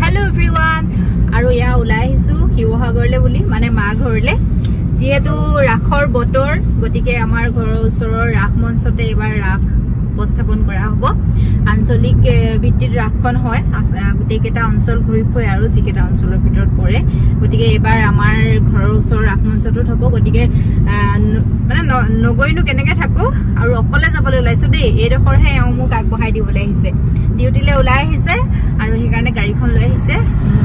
Hello everyone. আৰু ইয়া ওলাই আহিছো শিৱসাগৰলে বুলি মানে মা ঘৰলে যেহেতু ৰাখৰ বতৰ গতিকে আমাৰ ঘৰৰ ওচৰৰ ৰাখ মঞ্চতে এবাৰ ৰাখ উপস্থাপন কৰা হ'ব আঞ্চলিক ভিত্তিত ৰাখখন হয় গোটেইকেইটা অঞ্চল ঘূৰি ফুৰে আৰু যিকেইটা অঞ্চলৰ ভিতৰত পৰে গতিকে এবাৰ আমাৰ ঘৰৰ ওচৰৰ ৰাখ মঞ্চটোত হ'ব গতিকে মানে নগৈনো কেনেকৈ থাকো আৰু অকলে যাবলৈ ওলাইছো দেই এইডোখৰহে মোক আগবঢ়াই দিবলৈ আহিছে ডিউটিলে ওলাই আহিছে আৰু সেইকাৰণে গাড়ীখন লৈ আহিছে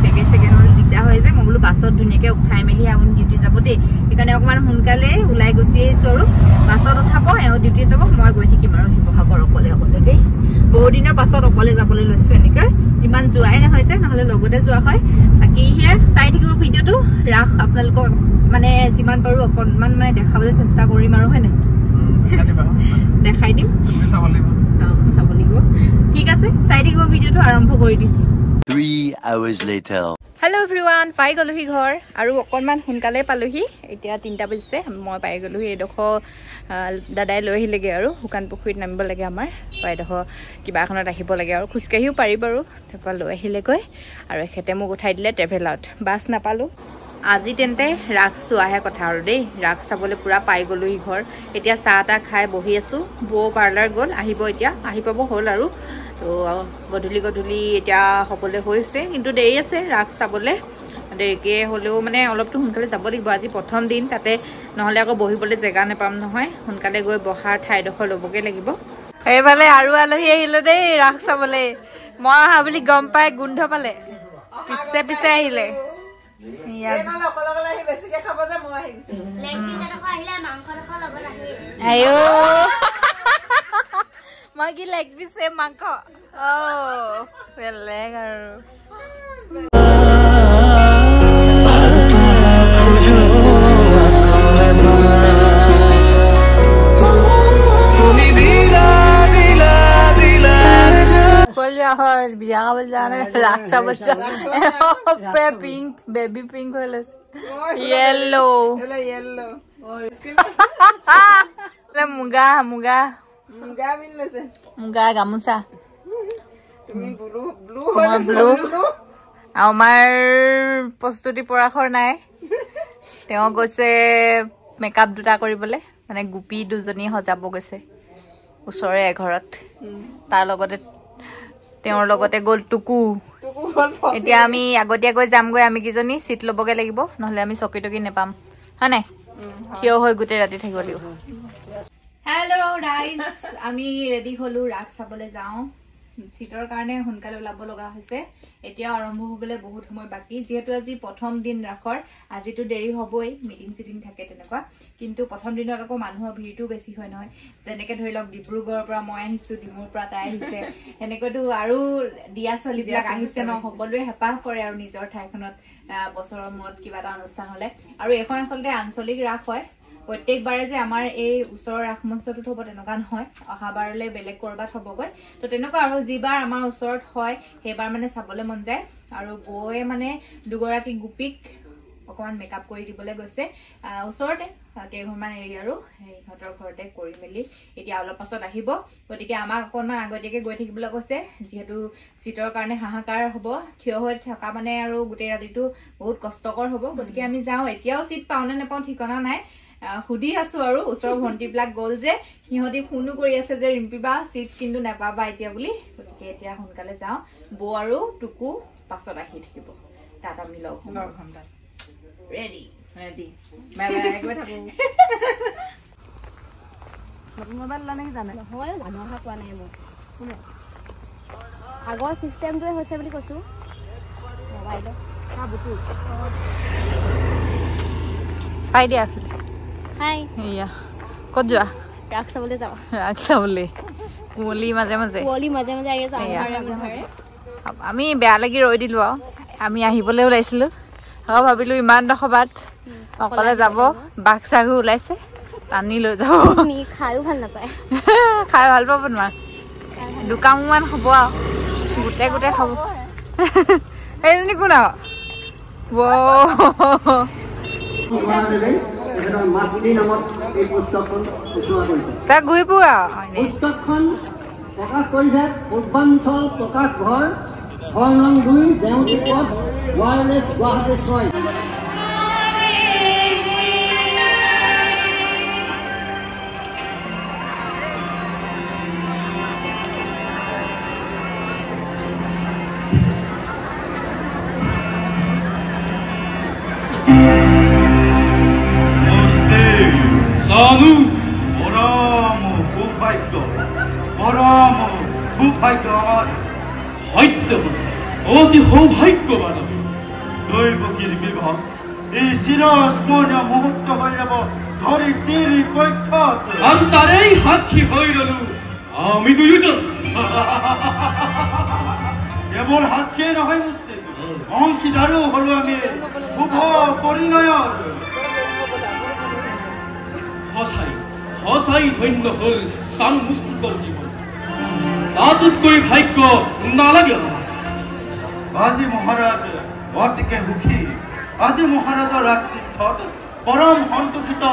বেগে সেকেন্ডৰ দিগদাৰ হৈ যায় মই বোলো বাছত ধুনীয়াকৈ উঠাই মেলি আপুনি ডিউটি যাব দেই সেইকাৰণে অকমান সোনকালে ওলাই গুচি আহিছো আৰু বাছত উঠাব এওঁ ডিউটি যাব মই গৈ থাকিম আৰু শিৱসাগৰ অকলে অকলে দেই বহুত দিনৰ পাছত অকলে যাবলৈ লৈছো এনেকৈ ইমান যোৱাই নহয় যে নহলে লগতে যোৱা হয় বাকী হে চাই থাকিব ভিডিঅ'টো ৰাখ আপোনালোকক মানে যিমান পাৰো অকণমান মানে দেখাবলৈ চেষ্টা কৰিম আৰু হয় নাই দেখাই দিম চাব লাগিব ঠিক আছে চাই থাকিব ভিডিঅ'টো আৰম্ভ কৰি দিছো 3 hours later Hello everyone পাই গলোহি ঘৰ আৰু অকণমান সোনকালে পালোহি এতিয়া 3টা বাজিছে মই পাই গলোহি এডোখৰ দাদাই লৈ আহিলেগে আৰু শুকান পুখুৰীত নামিব লাগে আমাৰ এডোখৰ কিবা এখনত আহিব লাগে আৰু খোজকাঢ়িও পাৰি বাৰু তাৰপৰা লৈ আহিলেগৈ আৰু এখেতে মোক উঠাই দিলে ট্ৰেভেলাৰত বাছ নাপালো আজি তেন্তে ৰাখ চোৱাহে কথা আৰু দেই ৰাখ চাবলৈ পুৰা পাই গলোহি ঘৰ এতিয়া চাহ তাহ খাই বহি আছো বৌ পাৰ্লাৰ গ'ল আহিব এতিয়া আহি পাব হ'ল আৰু তো গধূলি এতিয়া হ'বলৈ হৈছে কিন্তু দেৰি আছে ৰাখ চাবলৈ দেৰিকে হ'লেও মানে অলপতো সোনকালে যাব লাগিব আজি প্ৰথম দিন তাতে নহ'লে আকৌ বহিবলৈ জেগা নাপাম নহয় সোনকালে গৈ বহাৰ ঠাইডোখৰ ল'বগৈ লাগিব এইফালে আৰু আলহী আহিলে দেই ৰাখ চাবলৈ মই অহা বুলি গম পাই গোন্ধ পালে পিছে পিছে আহিলে মই কি লেগ পিছে মাংস বেলেগ আৰু বিয়া খাবলৈ যোৱা নাই ৰাখ চাবলৈ যোৱা পিংক বেবী পিংক হৈ লৈছে য়েল্লো মুগা মুগা মুগা গামোচা আমাৰ প্ৰস্তুতি পৰাশৰ নাই তেওঁ গৈছে মেকআপ দুটা কৰিবলৈ মানে গোপী দুজনী সজাব গৈছে ওচৰৰে এঘৰত তাৰ লগতে তেওঁৰ লগতে গ'ল টুকু এতিয়া আমি আগতীয়াকৈ যামগৈ আমি কিজনী চিট ল'বগৈ লাগিব নহ'লে আমি চকী টকী নেপাম হয় নাই থিয় হৈ গোটেই ৰাতি থাকিব লাগিব হেল্ল' গাইজ আমি ৰেডি হলো ৰাখ চাবলৈ যাওঁ চিটৰ কাৰণে সোনকালে ওলাব লগা হৈছে এতিয়াও আৰম্ভ হ'বলৈ বহুত সময় বাকী যিহেতু আজি প্ৰথম দিন ৰাখৰ আজিতো দেৰি হ'বই মিটিং চিটিং থাকে তেনেকুৱা কিন্তু প্ৰথম দিনত আকৌ মানুহৰ ভিৰটো বেছি হয় নহয় যেনেকৈ ধৰি লওক ডিব্ৰুগড়ৰ পৰা মই আহিছোঁ ডিমুৰ পৰা তাই আহিছে সেনেকৈতো আৰু দিয়া চলিবিলাক আহিছে ন সকলোৱে হেঁপাহ কৰে আৰু নিজৰ ঠাইখনত বছৰৰ মূৰত কিবা এটা অনুষ্ঠান হ'লে আৰু এখন আচলতে আঞ্চলিক ৰাস হয় প্ৰত্যেকবাৰে যে আমাৰ এই ওচৰৰ ৰাস মঞ্চটোত হ'ব তেনেকুৱা নহয় অহাবাৰলৈ বেলেগ ক'ৰবাত হ'বগৈ তো তেনেকুৱা আৰু যিবাৰ আমাৰ ওচৰত হয় সেইবাৰ মানে চাবলৈ মন যায় আৰু বৌয়ে মানে দুগৰাকী গোপীক অকণমান মেকআপ কৰি দিবলৈ গৈছে ওচৰতে কেইঘৰমান এৰি আৰু সিহঁতৰ ঘৰতে কৰি মেলি এতিয়া অলপ পাছত আহিব গতিকে আমাক অকণমান আগতীয়াকৈ গৈ থাকিবলৈ কৈছে যিহেতু চিটৰ কাৰণে হাহাকাৰ হ'ব থিয় হৈ থকা মানে আৰু গোটেই ৰাতিটো বহুত কষ্টকৰ হ'ব গতিকে আমি যাওঁ এতিয়াও চিট পাওঁনে নাপাওঁ ঠিকনা নাই সুধি আছো আৰু ওচৰৰ ভণ্টিবিলাক গ'ল যে সিহঁতি ফোনো কৰি আছে যে ৰিম্পী বা চিট কিন্তু নাপাবা এতিয়া বুলি গতিকে এতিয়া সোনকালে যাওঁ বৌ আৰু টুকু পাছত আহি থাকিব তাত আমি লগ হ'ম ৰেডি মোবাইল লা নেকি জানে নহয় মানুহ অহা কোৱা নাই মই শুনে আগৰ চিষ্টেমটোৱে হৈছে বুলি কৈছো মোবাইলত বুটু চাই দিয়া হাই ইয়া ক'ত যোৱা ৰাখ চাবলৈ যাওঁ ৰাখ চাবলৈ কুঁৱলী মাজে মাজে আহি আছে আমি বেয়া লাগি ৰৈ দিলোঁ আৰু আমি আহিবলৈ ওলাইছিলোঁ আকৌ ভাবিলোঁ ইমান ডোখৰ বাট অকলে যাব বাঘ চাঘো ওলাইছে টানি লৈ যাব খায়ো ভাল নাপায় খাই ভাল পাব নোৱাৰে দুকামমান হ'ব আৰু গোটেই গোটেই খাব এইজনী কোন আৰু তাক ঘূৰি পোৱা পুস্তকখন প্ৰকাশ কৰিছে পূৰ্বাঞ্চল প্ৰকাশ ঘৰ ঘৰ নং 2 দেওঁতি wireless Guwahati 6 Sanu, Oramo, Bufaito, Oramo, Bufaito, Haito, all the whole Haito, Doi Bukir Biba, is Sinos Monia Mohto Hayabo, Tori Tiri Poitot, Antare Haki Hoiru, Amidu Yudo, Yabor Hakin of Hemstead, Onki Daru, Holami, Bubo, Porinoyo. হসাই ধন্য হল সান মুস্তিকর জীবন তাজুত কই ভাগ্য না লাগে আজি মহারাজ অতিকে হুখি আজি মহারাজ রাত্রি thought পরম হন্তকিত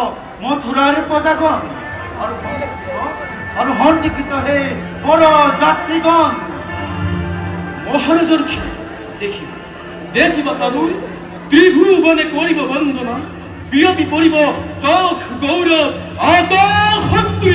মথুরার পদাগণ আর হন্তকিত হে বড় যাত্রীগণ মহারাজর দেখিব দেখিব সাধু ত্রিভুবনে করিব বন্দনা বিয়পি পড়িব চোখ গৌরব আতক শক্তি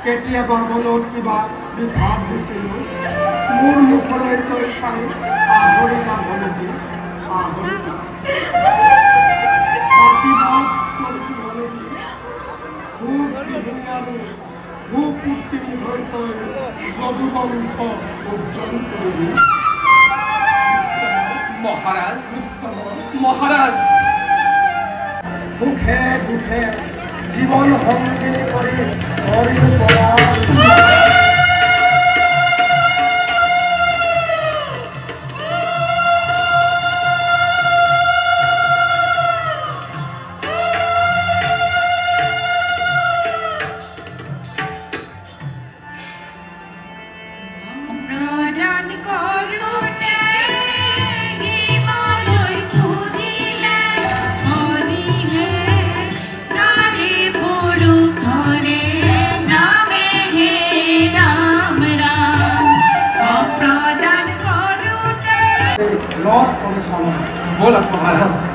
কেতিয়াবা মনত কিবা বিভাগ হৈছিল মোৰ মুখলৈ তই চাই পাহৰি যাবলগী পাহৰি মহাৰাজ মহাৰাজ সুখে দুখে জীবন সংগী কৰি হৰিৰ পৰা बोला महाराज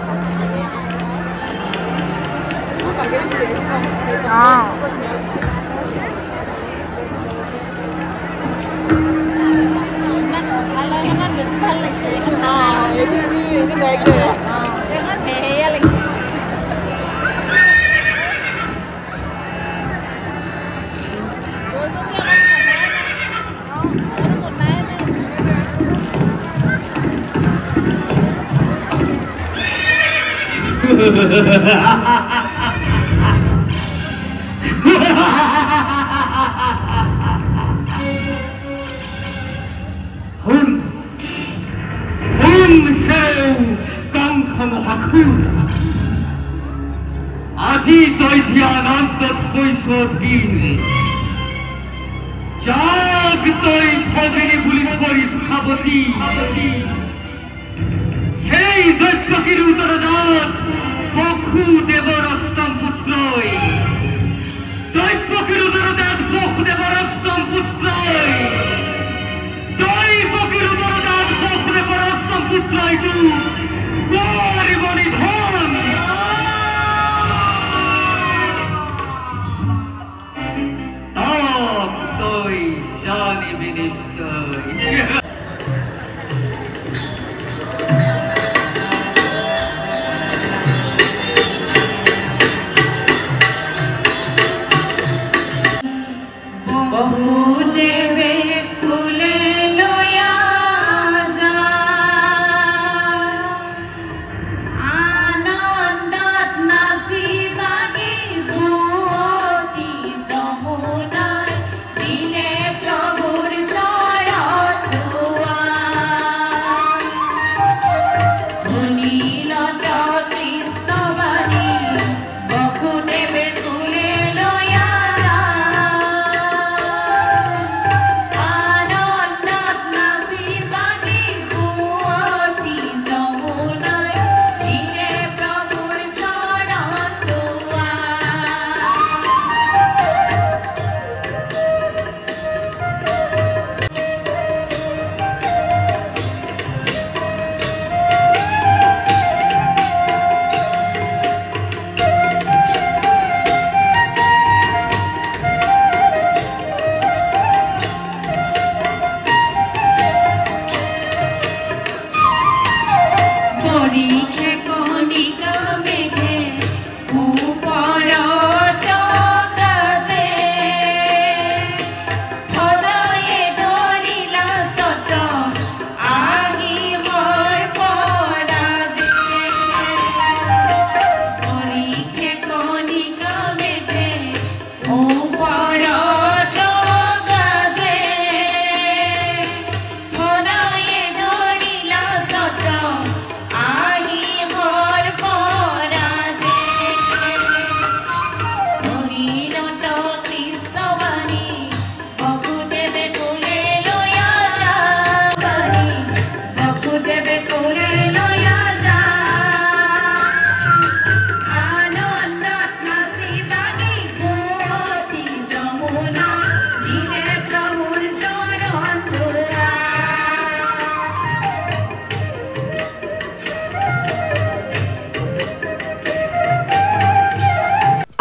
আজি তই ধ্যানান্তত কৈছ দিন যাক তই ভগিনী বুলি কৰিছ সাৱতী সেই দৈত্যকীৰ উত্তৰদাত বসুদেৱৰ অষ্টম পুত্ৰই দৈত্যকীৰ উত্তৰদাত বসুদেৱৰ অষ্টম পুত্ৰই দৈত্যকীৰ উত্তৰদাত বসুদেৱৰ অষ্টম পুত্ৰইটো কৰিব নিধন তই জানিবি নিশ্চয়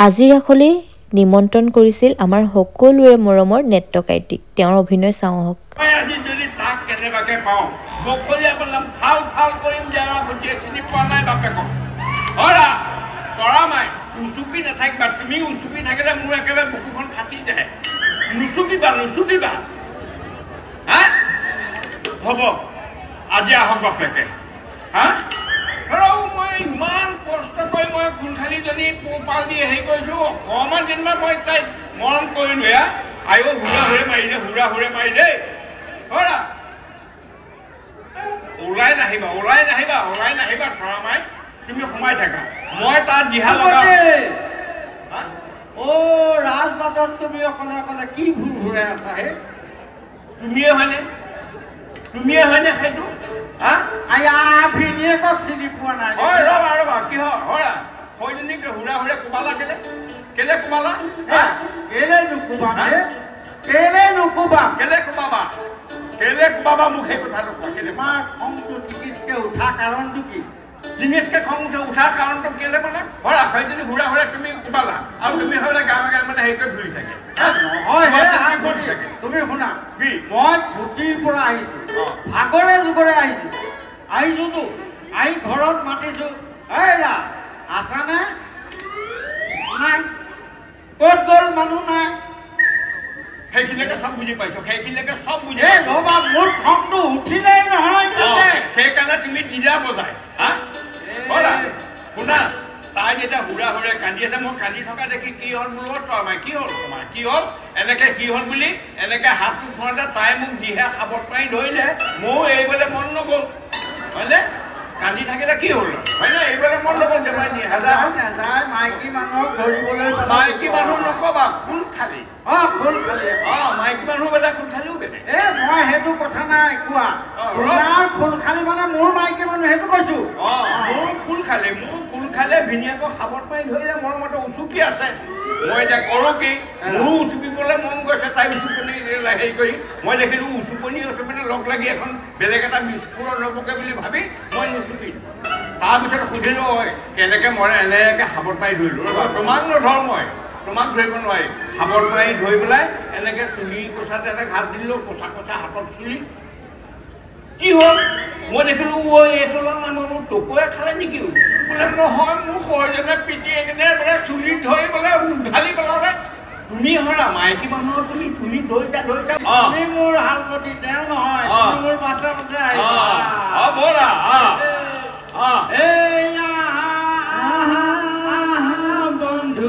আজিৰ ৰাসলৈ নিমন্ত্ৰণ কৰিছিল আমাৰ সকলোৰে মৰমৰ নেত্ৰকাইটিক তেওঁৰ অভিনয় চাওঁ হওক আজি যদি তাক কেনেবাকে পাওঁ মকলিয়া বললাম ভাল ভাল কৰিম যাৰা বুজি চিনি পোৱা নাই বাপেকক হৰা কৰা মাই উচুপি নাথাকিবা তুমি উচুপি থাকিলে মোৰ একেবাৰে বুকুখন ফাটি যায় নুচুপিবা হা হ'ব আজি আহক বাপেকে হা আৰু মই ইমান কষ্ট কৰি মই গুণশালীজনী পোহপাল দি হেৰি কৰিছোঁ অকণমান যেনিবা মই তাইক মৰম কৰিলোঁ এয়া আইও হুৰা হুৰে মাৰি দেই হৰা ওলাই নাহিবা ধৰা মাই তুমি সোমাই থাকা মই তাত দিহা ৰাজবাটত তুমি অকলে কি ভুল ঘূৰাই আছা হে তুমিয়ে হয়নে সেইটো ভিনিয়েকক চিনি পোৱা নাই ৰবা কি হৰা হয়জনীক হুৰা কোবালা কেলে কোবালা কেলে কোবাবা মোক সেই কথাটো তোমাৰ খংটো টিকিচকে উঠা কাৰণটো কি টিকিচকে খং উঠাৰ কাৰণটো কেলে মানে হৰা হয়জনী হুৰা তুমি কোবালা আৰু তুমি হলে গাঁৱে মানে হেৰি কৰি ঘূৰি থাকে তুমি শুনা মই ছুটিৰ পৰা আহিছো ভাগৰে যুগৰে আহিছোতো আহি ঘৰত মাতিছো এইৰা আছানে নাই ক'ত গ'ল মানুহ নাই সেইখিনিকে চব বুজি পাইছো ৰবা মোৰ খংটো উঠিলেই নহয় সেইকাৰণে তুমি নিজা বজাই শুনা তাই যেতিয়া হুৰা কান্দি আছে মই কান্দি থকা দেখি কি হ'ল মোৰ লগত তই কি হ'ল এনেকে কি হ'ল বুলি এনেকে হাতটো ঘৰতে তাই মোক দিহে সাৱত মাৰি ধৰিলে ময়ো এৰিবলৈ মন নগ'ল হয়নে কান্দি থাকিলে কি হ'ল হয়নে এইবিলাক মন নকল দেৱাই দিয়ে নাযায় মাইকী মানুহক ধৰিবলৈ মাইকী মানুহ নকবা ফুল খালি ফুল খালি মাইকী মানুহ বেলেগ ফুল খালিও বেলেগ মই সেইটো কথা নাই কোৱা ফুল খালি মানে মোৰ মাইকী মানুহ সেইটো কৈছো মোৰ ফুল খালে ভিনিয়াকক সাৱত মাৰি ধৰিলে মোৰ মতে উচুকি আছে মই এতিয়া কৰোঁ কি মোৰো উচুকিবলৈ মন গৈছে তাই উচুকনি হেৰি কৰি মই দেখিলোঁ উচুকনি উচুকনি লগ লাগি এখন বেলেগ এটা বিস্ফোৰণ হ'বগে বুলি ভাবি মই নুচুকি তাৰপিছত সুধিলোঁ হয় কেনেকৈ মৰে এনেকৈ সাৱত মাৰি ধৰিলোঁ তোমাক নধৰ মই তোমাক ধৰিব নোৱাৰি সাৱত মাৰি ধৰি পেলাই এনেকৈ চুলি কোচাতে এটা ঘাট দিলোঁ কোচা কোচা হাতত চুলি কি হ'ল মই দেখিলোঁ এইটো মানুহ টকুৱে খালে নেকি বোলে নহয় মোৰ সৰজনে পিটি একেনে বোলে চুলি ধৰি বোলে উঘালি পেলালে তুমি হৰা মাইকী মানুহৰ তুমি চুলি ধৰিছা তুমি মোৰ হালমতি তেওঁ নহয় মোৰ পাছে পাছে ব'লা বন্ধু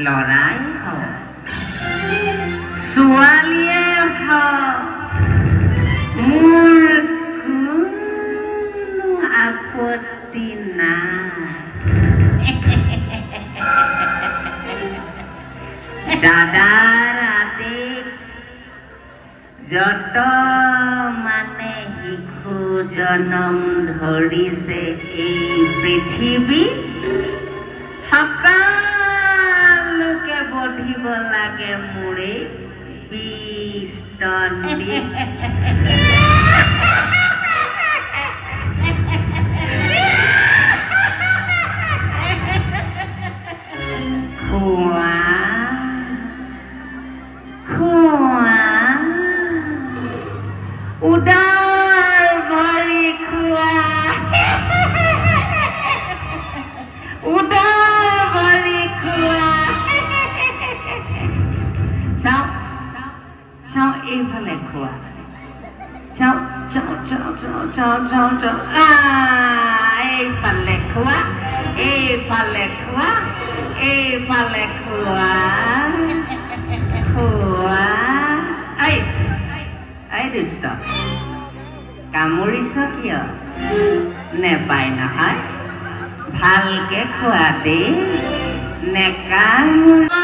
লৰাই ছোৱালীয়ে মোৰ কোনো আপত্তি নাই যত মানে শিশু জনম ধৰিছে এই পৃথিৱী সকলোকে বধিব লাগে মোৰে 20 টন দি উদাৰ ভৰি খোৱা উদাৰ ভৰি খোৱা চাও চাও এইফালে খোৱা চাও চাও চাও চাও চাও চাও চাও এইফালে খোৱা এইফালে খোৱা এইফালে খোৱা খোৱা এই দুষ্ট কামুৰিছ কিয় নেপায় নহয় ভালকে খোৱা দেই নেকামুৰি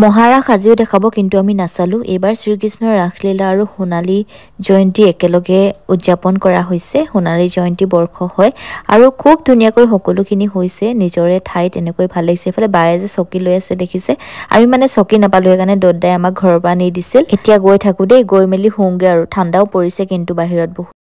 মহাৰা সাজিও দেখাব, কিন্তু আমি নাচালো। এইবাৰ শ্ৰীকৃষ্ণৰ ৰাসলীলা আৰু সোণালী জয়ন্তী একেলগে উদযাপন কৰা হৈছে। সোণালী জয়ন্তী বৰ্ষ হয় আৰু খুব ধুনীয়াকৈ সকলোখিনি হৈছে। নিজৰে ঠাইত এনেকৈ ভাল লাগিছে। এফালে বায়ে যে চকী লৈ আছে দেখিছে, আমি মানে চকী নাপালো, সেইকাৰণে দদাই আমাক ঘৰৰ পৰা নি দিছিল। এতিয়া গৈ থাকো দেই, গৈ মেলি শুওঁগে আৰু ঠাণ্ডাও পৰিছে কিন্তু বাহিৰত বহুত।